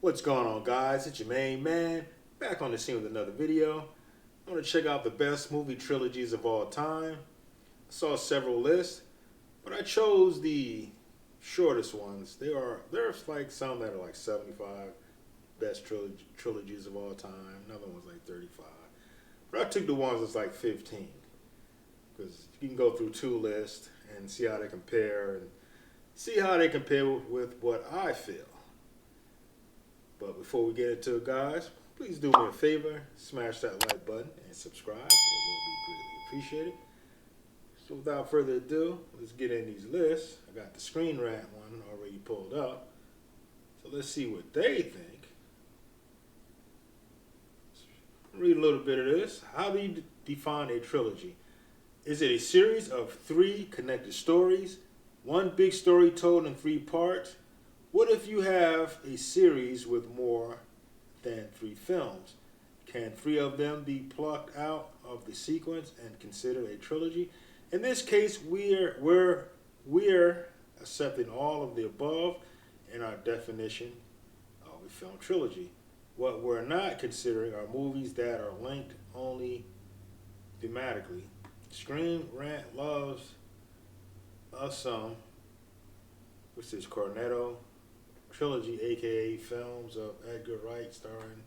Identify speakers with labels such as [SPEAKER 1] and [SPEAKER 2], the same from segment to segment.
[SPEAKER 1] What's going on, guys? It's your main man, back on the scene with another video. I'm going to check out the best movie trilogies of all time. I saw several lists, but I chose the shortest ones. There's like some that are like 75 best trilogies of all time. Another one's like 35. But I took the ones that's like 15 because you can go through two lists and see how they compare and see how they compare with what I feel. But before we get into it, guys, please do me a favor, smash that like button and subscribe. It will be greatly appreciated. So without further ado, let's get in these lists. I got the Screen Rant one already pulled up. So let's see what they think. Read a little bit of this. How do you define a trilogy? Is it a series of 3 connected stories? One big story told in 3 parts? What if you have a series with more than 3 films? Can 3 of them be plucked out of the sequence and considered a trilogy? In this case, we're accepting all of the above in our definition of a film trilogy. What we're not considering are movies that are linked only thematically. Screen Rant loves us some, which is Cornetto trilogy, aka films of Edgar Wright starring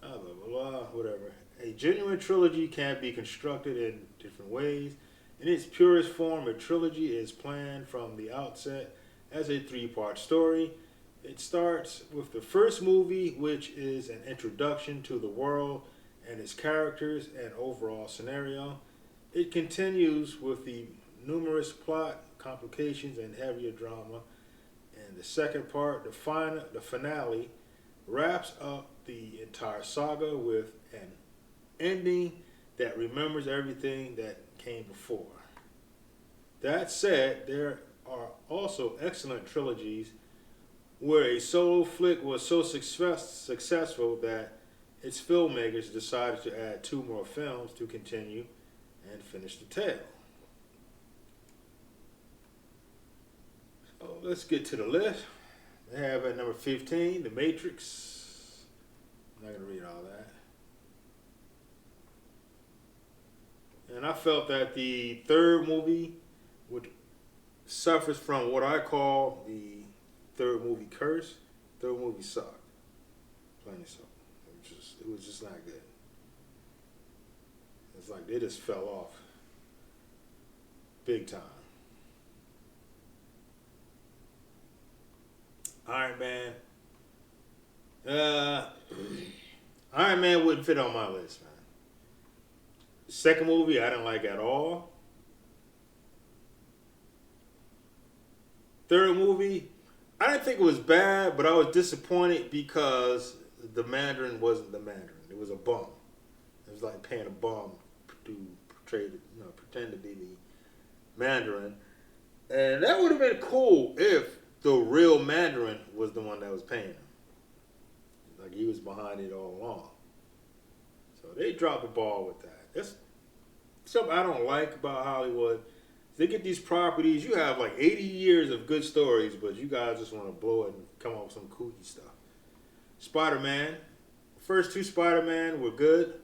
[SPEAKER 1] blah blah blah, whatever. A genuine trilogy can be constructed in different ways. In its purest form, a trilogy is planned from the outset as a 3-part story. It starts with the first movie, which is an introduction to the world and its characters and overall scenario. It continues with the numerous plot complications and heavier drama. And the second part, the finale, wraps up the entire saga with an ending that remembers everything that came before. That said, there are also excellent trilogies where a solo flick was so successful that its filmmakers decided to add 2 more films to continue and finish the tale. So let's get to the list. They have at number 15, The Matrix. I'm not going to read all that. And I felt that the third movie suffers from what I call the third movie curse. Third movie sucked. Plain and simple. It was just not good. It's like they just fell off big time. Iron Man. Iron Man wouldn't fit on my list, man. Second movie I didn't like at all. Third movie, I didn't think it was bad, but I was disappointed because the Mandarin wasn't the Mandarin. It was a bum. It was like paying a bum to pretend to be the Mandarin. And that would have been cool if the real Mandarin was the one that was paying him. Like he was behind it all along. So they dropped the ball with that. That's something I don't like about Hollywood. They get these properties. You have like 80 years of good stories, but you guys just want to blow it and come up with some kooky stuff. Spider-Man. First 2 Spider-Man were good.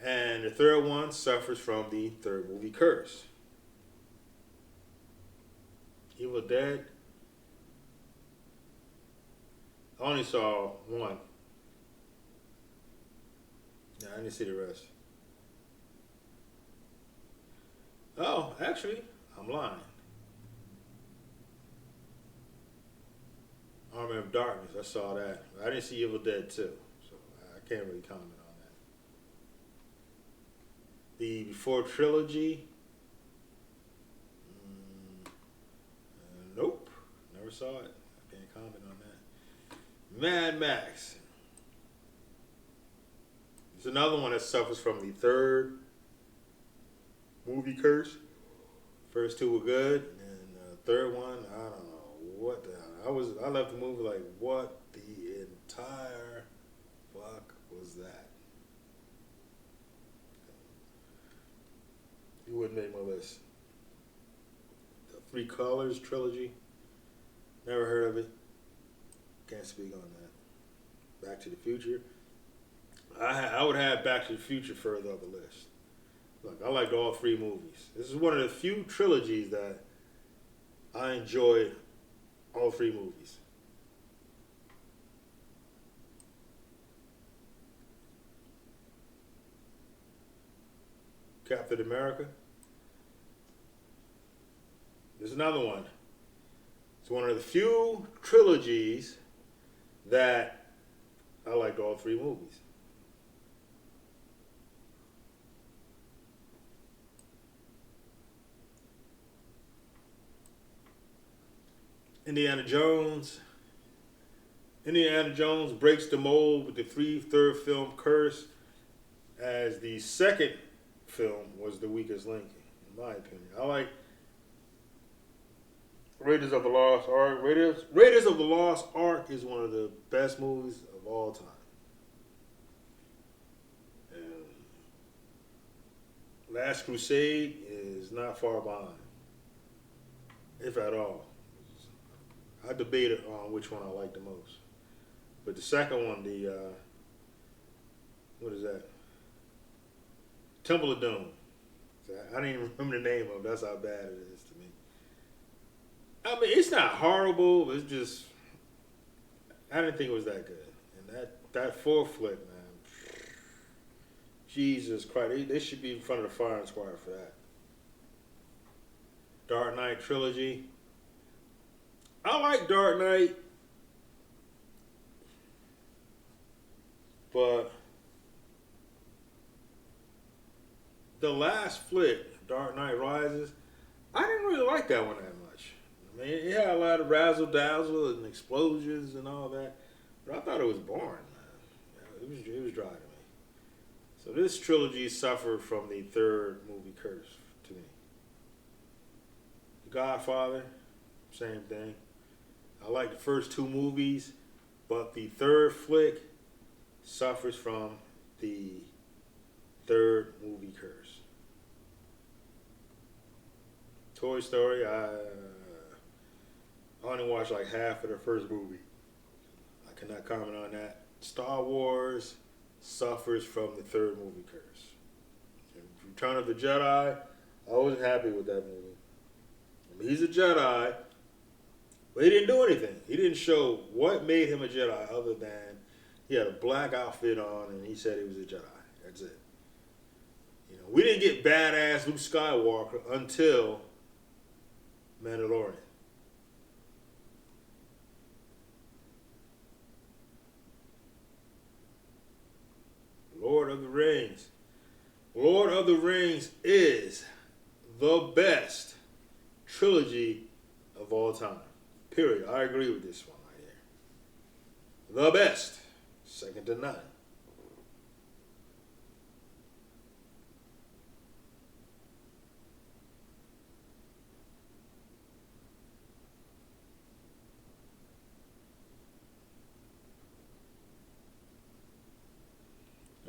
[SPEAKER 1] And the third one suffers from the third movie curse. Evil Dead. I only saw 1. Yeah, I didn't see the rest. Oh, actually, I'm lying. Army of Darkness, I saw that. I didn't see Evil Dead 2, so I can't really comment on that. The Before Trilogy. Nope, never saw it. I can't comment on that. Mad Max. It's another one that suffers from the third movie curse. First 2 were good, and the third one, I don't know what the hell. I left the movie like, what the entire fuck was that? It wouldn't make my list. The 3 Colors trilogy. Never heard of it. Can't speak on that. Back to the Future. I would have Back to the Future further up the list. Look, I liked all three movies. This is one of the few trilogies that I enjoyed all three movies. Captain America. There's another one. It's one of the few trilogies that I liked all three movies. Indiana Jones. Indiana Jones breaks the mold with the third film Curse, as the second film was the weakest link, in my opinion. I like Raiders of the Lost Ark. Raiders of the Lost Ark is one of the best movies of all time. And Last Crusade is not far behind, if at all. I debated on which one I like the most. But the second one, what is that? Temple of Doom. I don't even remember the name of it. That's how bad it is to me. I mean, it's not horrible. It's just, I didn't think it was that good. And that fourth flick, man. Jesus Christ. They should be in front of the firing squad for that. Dark Knight trilogy. I like Dark Knight, but the last flick, Dark Knight Rises, I didn't really like that one that much. I mean, it had a lot of razzle dazzle and explosions and all that, but I thought it was boring, man. It was dry to me. So this trilogy suffered from the third movie curse to me. The Godfather, same thing. I like the first two movies, but the third flick suffers from the third movie curse. Toy Story, I only watched like half of the first movie. I cannot comment on that. Star Wars suffers from the third movie curse. Return of the Jedi, I wasn't happy with that movie. I mean, he's a Jedi, but he didn't do anything. He didn't show what made him a Jedi other than he had a black outfit on and he said he was a Jedi. That's it. You know, we didn't get badass Luke Skywalker until Mandalorian. Lord of the Rings. Lord of the Rings is the best trilogy of all time. Period. I agree with this one right here. The best. Second to none.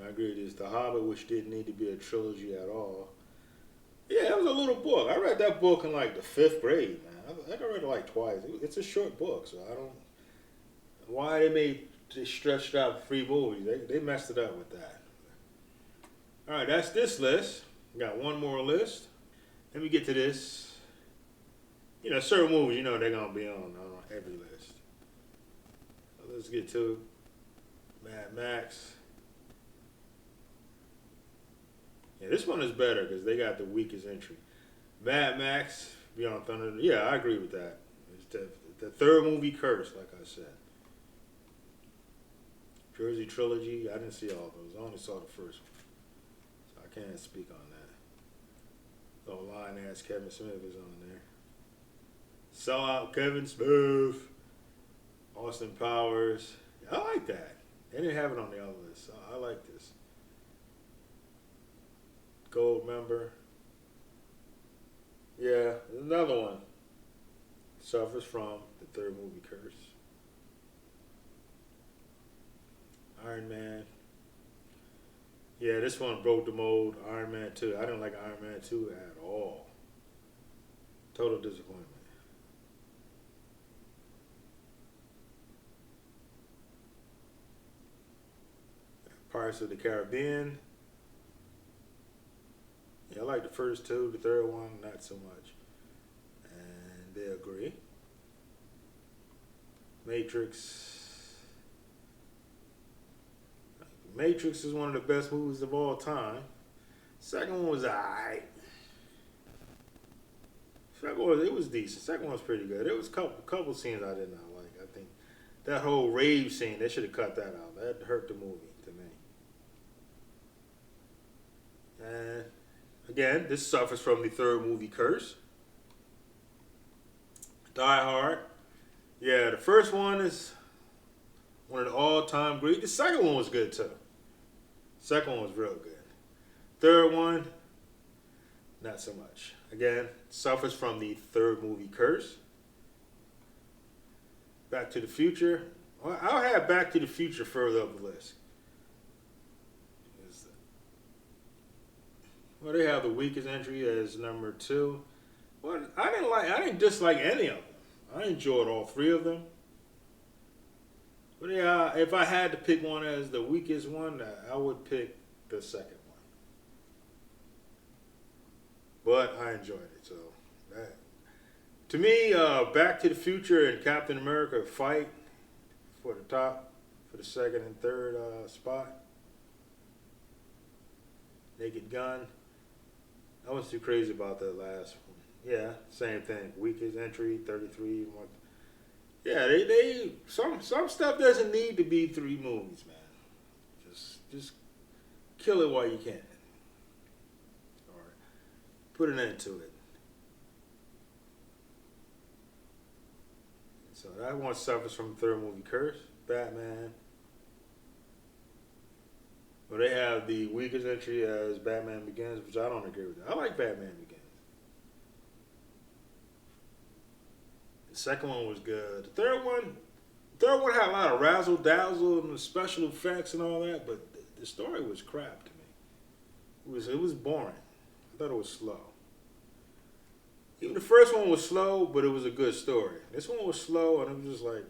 [SPEAKER 1] I agree with this. The Hobbit, which didn't need to be a trilogy at all. Yeah, it was a little book. I read that book in like the 5th grade, man. I think I read it like twice. It's a short book, so I don't. Why they stretched out 3 movies? They messed it up with that. All right, that's this list. We got one more list. Let me get to this. You know, certain movies, you know, they're gonna be on every list. So let's get to Mad Max. Yeah, this one is better because they got the weakest entry. Mad Max, Beyond Thunder. Yeah, I agree with that. It's the third movie curse, like I said. Jersey Trilogy, I didn't see all those. I only saw the first one. So I can't speak on that. Oh, lying ass Kevin Smith is on there. Sellout Kevin Smith. Austin Powers. I like that. They didn't have it on the other list, so I like this. Gold Member. Yeah, there's another one. Suffers from the third movie curse. Iron Man. Yeah, this one broke the mold. Iron Man 2. I didn't like Iron Man 2 at all. Total disappointment. Pirates of the Caribbean. Yeah, I like the first two. The third one, not so much. And they agree. Matrix. Matrix is one of the best movies of all time. Second one was alright. Second one, it was decent. Second one was pretty good. There was a couple scenes I did not like. I think that whole rave scene, they should have cut that out. That hurt the movie to me. And again, this suffers from the third movie curse. Die Hard. Yeah, the first one is one of the all-time great. The second one was good too. Second one was real good. Third one, not so much. Again, suffers from the third movie curse. Back to the Future. Well, I'll have Back to the Future further up the list. Well, they have the weakest entry as number 2. Well, I didn't dislike any of them. I enjoyed all 3 of them. But yeah, if I had to pick one as the weakest one, I would pick the second one. But I enjoyed it. So, to me, Back to the Future and Captain America fight for the top, for the second and third spot. Naked Gun. I was too crazy about that last one. Yeah, same thing. Weakest entry, 33. Yeah, they some stuff doesn't need to be 3 movies, man. Just kill it while you can, or put an end to it. So that one suffers from the third movie curse. Batman. Well, they have the weakest entry as Batman Begins, which I don't agree with that. I like Batman Begins. The second one was good. The third one had a lot of razzle dazzle and special effects and all that, but the story was crap to me. It was boring. I thought it was slow. Even the first one was slow, but it was a good story. This one was slow, and it was just like,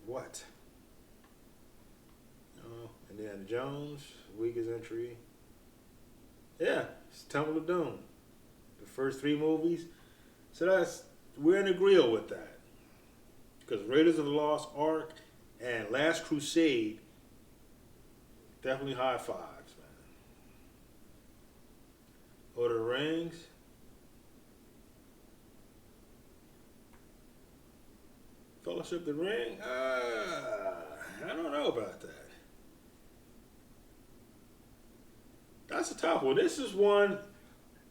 [SPEAKER 1] what? Indiana Jones, weakest entry. Yeah, it's Temple of Doom. The first 3 movies. So we're in agreement with that. Because Raiders of the Lost Ark and Last Crusade, definitely high fives, man. Lord of the Rings. Fellowship of the Ring. I don't know about that. That's a tough one. This is one.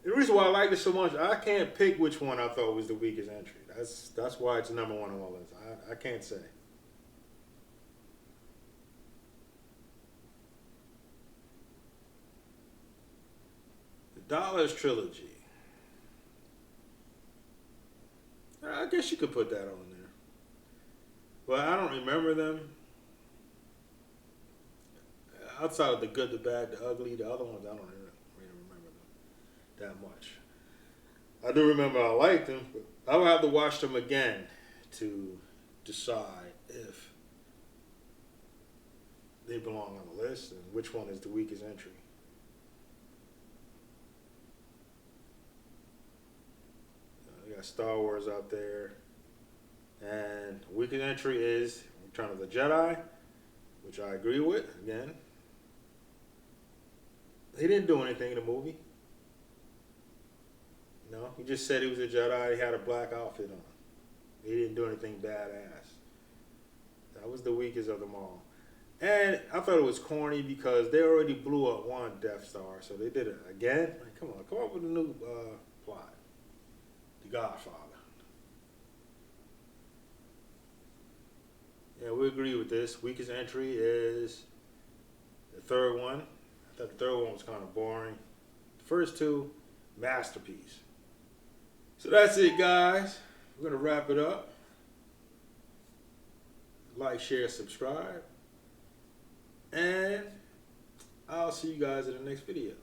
[SPEAKER 1] The reason why I like this so much, I can't pick which one I thought was the weakest entry. That's why it's number 1 on my list. I can't say. The Dollars Trilogy. I guess you could put that on there. But I don't remember them. Outside of the good, the bad, the ugly, the other ones, I don't really remember them that much. I do remember I liked them, but I would have to watch them again to decide if they belong on the list and which one is the weakest entry. We got Star Wars out there, and the weakest entry is Return of the Jedi, which I agree with, again. He didn't do anything in the movie. No, he just said he was a Jedi. He had a black outfit on. He didn't do anything badass. That was the weakest of them all. And I thought it was corny because they already blew up one Death Star, so they did it again. Like, come up with a new plot. The Godfather. Yeah, we agree with this. Weakest entry is the third one. I thought the third one was kind of boring. The first 2, masterpiece. So that's it, guys. We're going to wrap it up. Like, share, subscribe. And I'll see you guys in the next video.